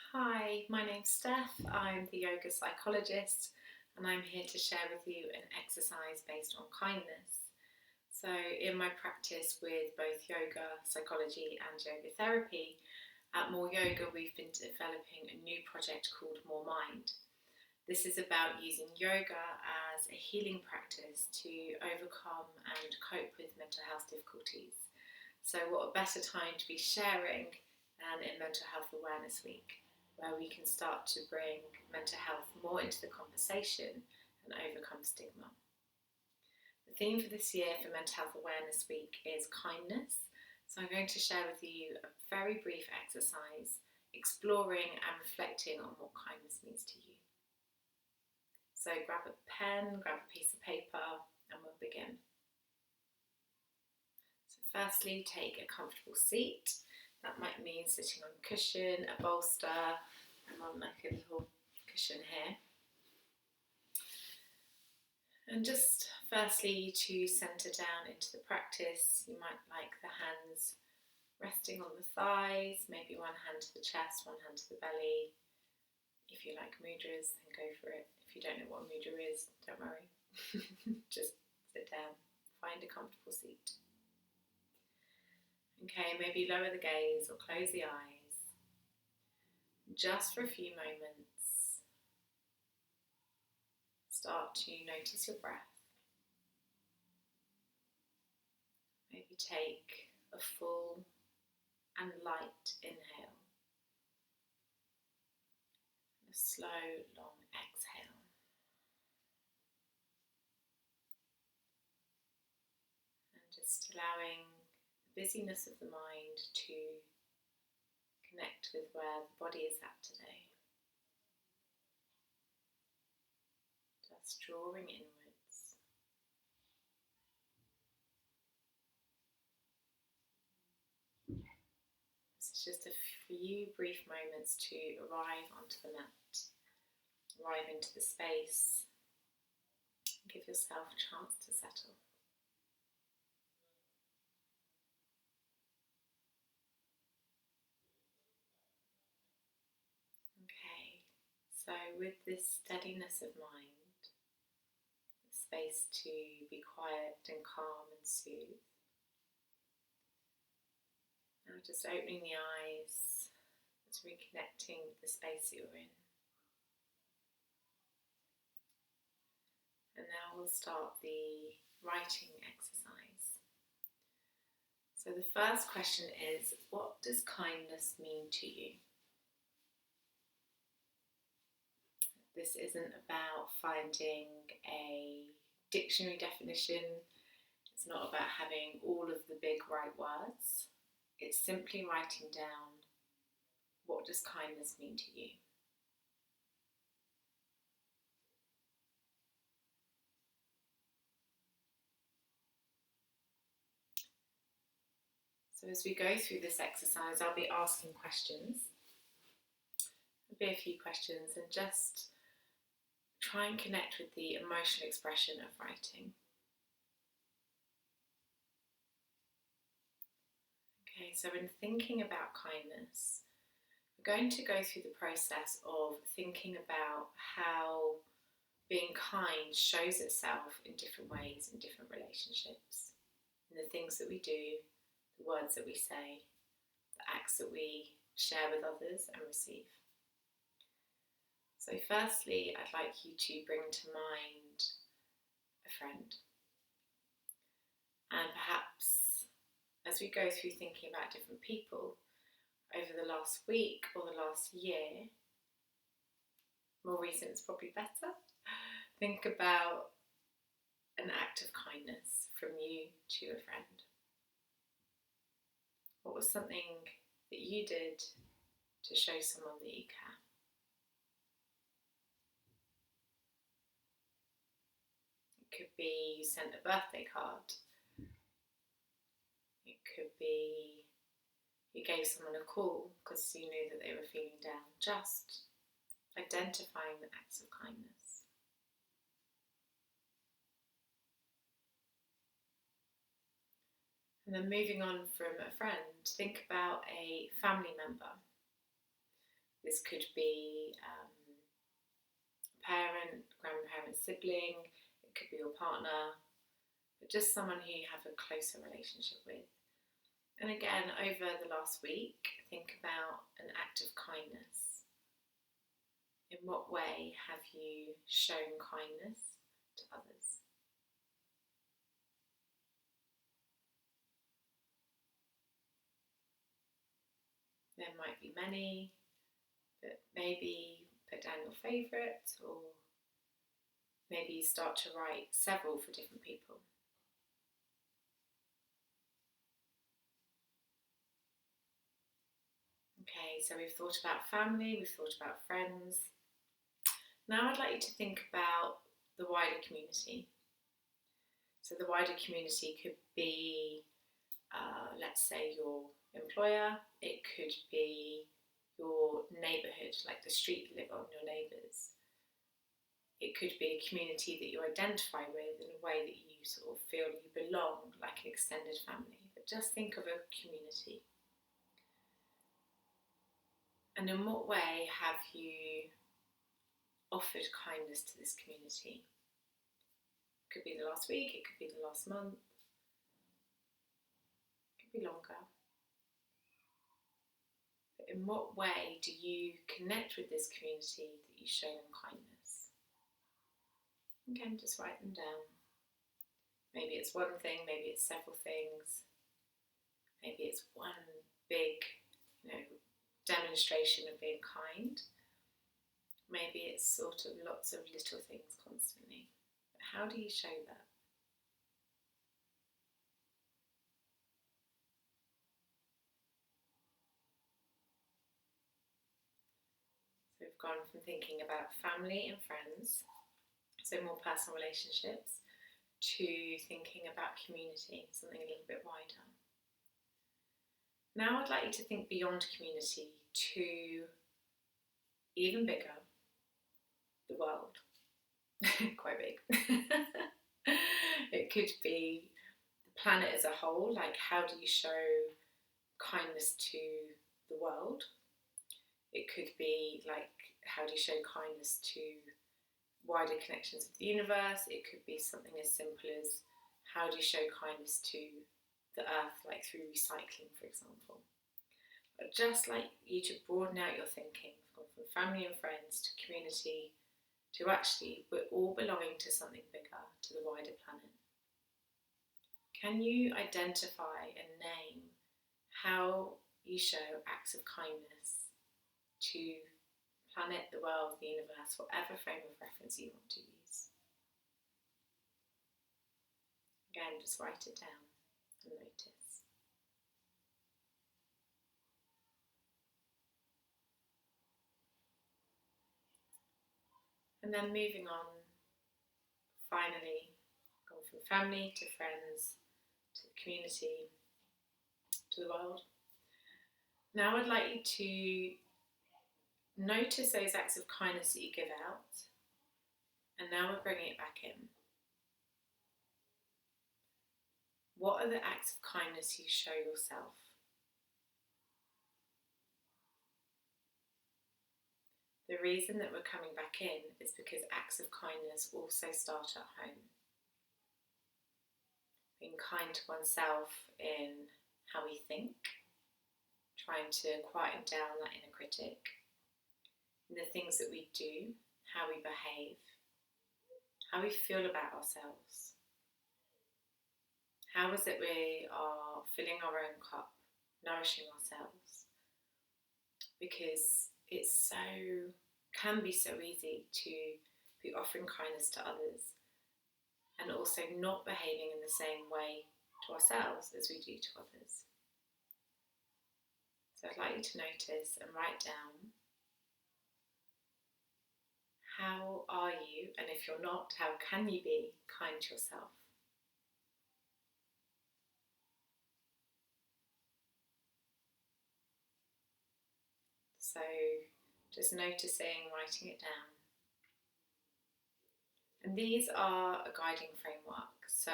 Hi, my name's Steph. I'm the yoga psychologist and I'm here to share with you an exercise based on kindness. So, in my practice with both yoga, psychology, and yoga therapy, at More Yoga we've been developing a new project called MOREMIND. This is about using yoga as a healing practice to overcome and cope with mental health difficulties. So, what a better time to be sharing than in Mental Health Awareness Week, where we can start to bring mental health more into the conversation and overcome stigma. The theme for this year for Mental Health Awareness Week is kindness. So I'm going to share with you a very brief exercise exploring and reflecting on what kindness means to you. So grab a pen, grab a piece of paper, and we'll begin. So firstly, take a comfortable seat. That might mean sitting on a cushion, a bolster. I'm on like a little cushion here. And just firstly, to centre down into the practice, you might like the hands resting on the thighs, maybe one hand to the chest, one hand to the belly. If you like mudras, then go for it. If you don't know what a mudra is, don't worry. Just sit down, find a comfortable seat. Okay, maybe lower the gaze or close the eyes. Just for a few moments, start to notice your breath. Maybe take a full and light inhale. A slow, long exhale. And just allowing the busyness of the mind to connect with where the body is at today. Just drawing inwards. This is just a few brief moments to arrive onto the mat, arrive into the space, give yourself a chance to settle. Okay, so with this steadiness of mind, the space to be quiet and calm and soothe. Now just opening the eyes, just reconnecting with the space that you're in. And now we'll start the writing exercise. So the first question is, what does kindness mean to you? This isn't about finding a dictionary definition. It's not about having all of the big right words. It's simply writing down, what does kindness mean to you? So as we go through this exercise, I'll be asking questions. There'll be a few questions, and just try and connect with the emotional expression of writing. Okay, so in thinking about kindness, we're going to go through the process of thinking about how being kind shows itself in different ways in different relationships, in the things that we do, the words that we say, the acts that we share with others and receive. So firstly, I'd like you to bring to mind a friend. And perhaps as we go through thinking about different people over the last week or the last year, more recent is probably better, think about an act of kindness from you to a friend. What was something that you did to show someone that you care? It could be you sent a birthday card. It could be you gave someone a call because you knew that they were feeling down. Just identifying the acts of kindness. And then moving on from a friend, think about a family member. This could be parent, grandparent, sibling, it could be your partner, but just someone who you have a closer relationship with. And again, over the last week, think about an act of kindness. In what way have you shown kindness to others? There might be many, but maybe put down your favourite, or maybe you start to write several for different people. Okay, so we've thought about family, we've thought about friends. Now I'd like you to think about the wider community. So the wider community could be, let's say, your employer. It could be your neighbourhood, like the street you live on, your neighbours. It could be a community that you identify with in a way that you sort of feel you belong, like an extended family. But just think of a community. And in what way have you offered kindness to this community? It could be the last week, it could be the last month, it could be longer. But in what way do you connect with this community that you show them kindness? Again, just write them down. Maybe it's one thing, maybe it's several things. Maybe it's one big, demonstration of being kind. Maybe it's sort of lots of little things constantly. But how do you show that? So we've gone from thinking about family and friends, so more personal relationships, to thinking about community, something a little bit wider. Now I'd like you to think beyond community to even bigger, the world. Quite big. It could be the planet as a whole, like how do you show kindness to the world? It could be like how do you show kindness to wider connections of the universe? It could be something as simple as how do you show kindness to the earth, like through recycling, for example. But just like you to broaden out your thinking from family and friends to community to actually we're all belonging to something bigger, to the wider planet. Can you identify and name how you show acts of kindness to the planet, the world, the universe, whatever frame of reference you want to use? Again, just write it down and notice. And then moving on, finally, gone from family to friends, to the community, to the world. Now I'd like you to notice those acts of kindness that you give out, and now we're bringing it back in. What are the acts of kindness you show yourself? The reason that we're coming back in is because acts of kindness also start at home. Being kind to oneself in how we think, trying to quieten down that inner critic, in the things that we do, how we behave, how we feel about ourselves. How is it we are filling our own cup, nourishing ourselves? Because it can be so easy to be offering kindness to others and also not behaving in the same way to ourselves as we do to others. So I'd like you to notice and write down, how are you, and if you're not, how can you be kind to yourself? So just noticing, writing it down. And these are a guiding framework, so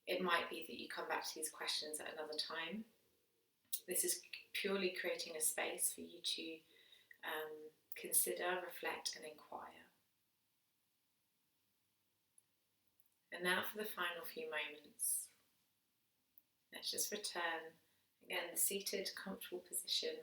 it might be that you come back to these questions at another time. This is purely creating a space for you to consider, reflect and inquire. And now for the final few moments, let's just return, again, the seated, comfortable position.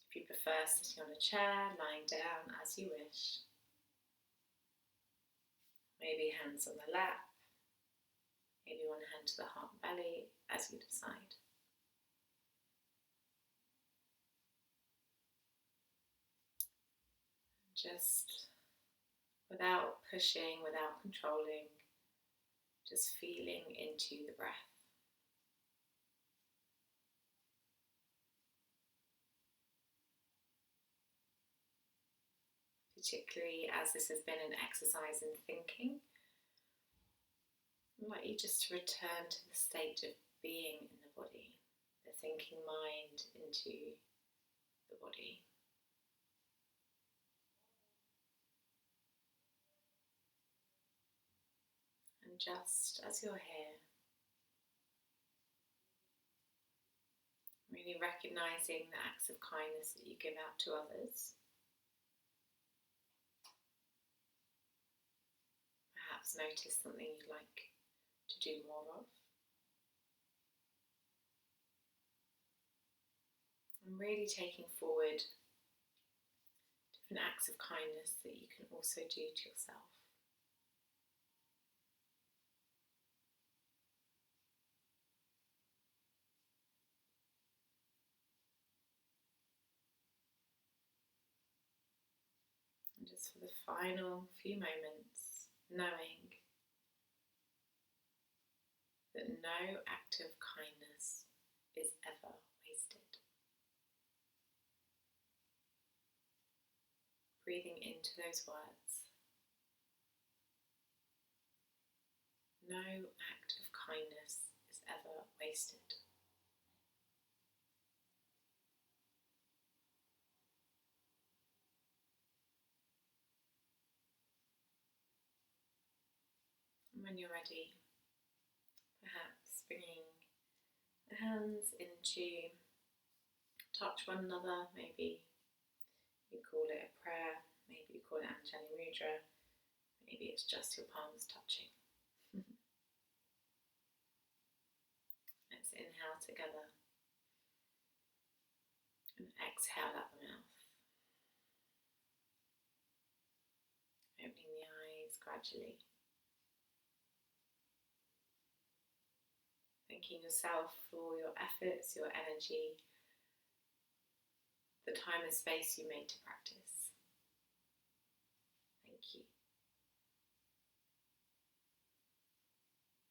If you prefer, sitting on a chair, lying down, as you wish. Maybe hands on the lap, maybe one hand to the heart and belly, as you decide. Just without pushing, without controlling, just feeling into the breath. Particularly as this has been an exercise in thinking, I'd like you just to return to the state of being in the body, the thinking mind into the body. And just as you're here, really recognizing the acts of kindness that you give out to others. Perhaps notice something you'd like to do more of. And really taking forward different acts of kindness that you can also do to yourself. And just for the final few moments, knowing that no act of kindness is ever wasted. Breathing into those words. No act of kindness is ever wasted. And when you're ready, perhaps bringing the hands into touch one another. Maybe you call it a prayer, maybe you call it Anjali Mudra, maybe it's just your palms touching. Let's inhale together and exhale out the mouth. Opening the eyes gradually. Thanking yourself for your efforts, your energy, the time and space you made to practice.